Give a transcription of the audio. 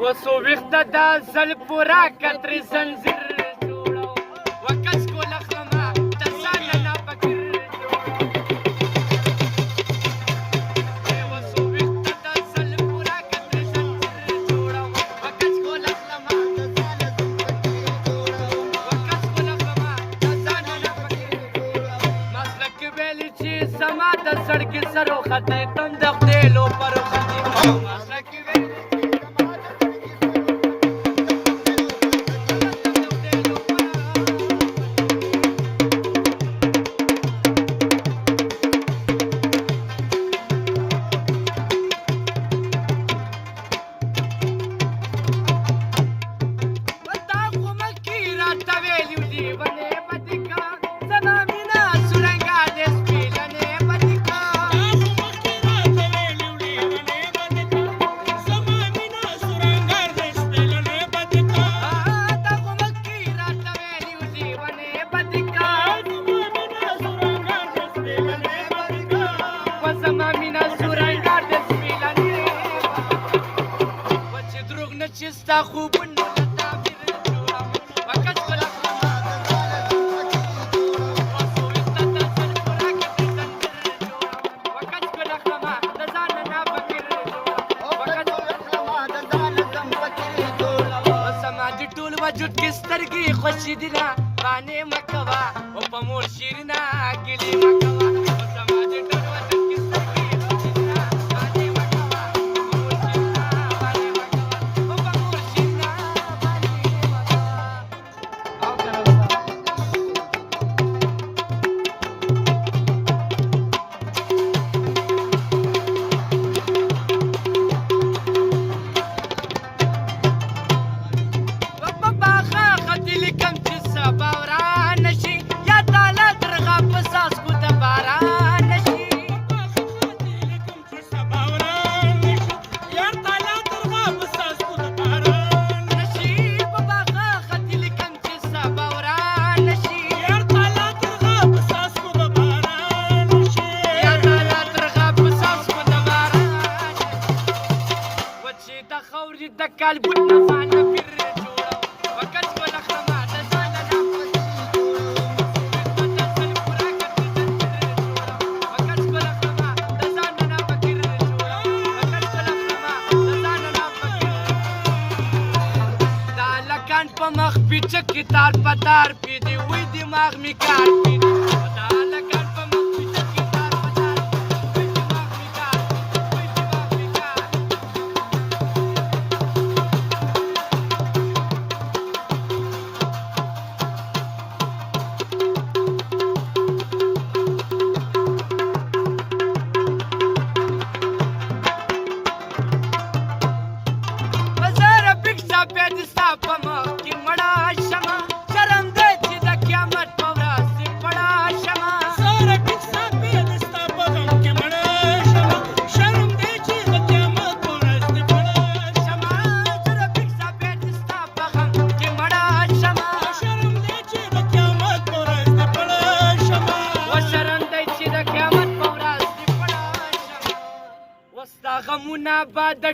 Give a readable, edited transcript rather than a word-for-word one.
وسو ویخته دا زل پورا کتر زنځیر جوړو وکس کو لخما د ځان نه فکر وسو ویخته دا زل پورا کتر زنځیر جوړو وکس کو لخما د ځان نه فکر وکس کو لخما د ځان نه فکر مسلک ویل چې سما د سړک سرو خطه تم د خپلو پر خطه مسلک چستا خوبونو له تعبیر جوړم وکس کو لخما وسو ویخته دا زل پورا کتر زنځیر جوړم وکس کو لخما د ځان نه فکر جوړم وکس کو لخما د ځان نه فکر جوړم وسما د ټول وجود کې سترګې خوشې دي نه باندې مکوا او په مور شیرینه ګلې مکوا وسما د ټول وجود کې سترګې خوشې دي نه باندې مکوا په مور شیرینه باندې د قلب نفان فر جوړو وکس کو لخما د ځان نه فکر جوړو د زل پورا کتر زنځیر جوړو وکس کو لخما د ځان نه فکر جوړو وکس کو لخما د ځان نه فکر دا لکان په مخ پیچ کی تار پتار پی دی وې دماغ می کار پی دا لکان په مخ پیچ کی تار پتار وې دماغ می کار وې دماغ می کار غمونه بعد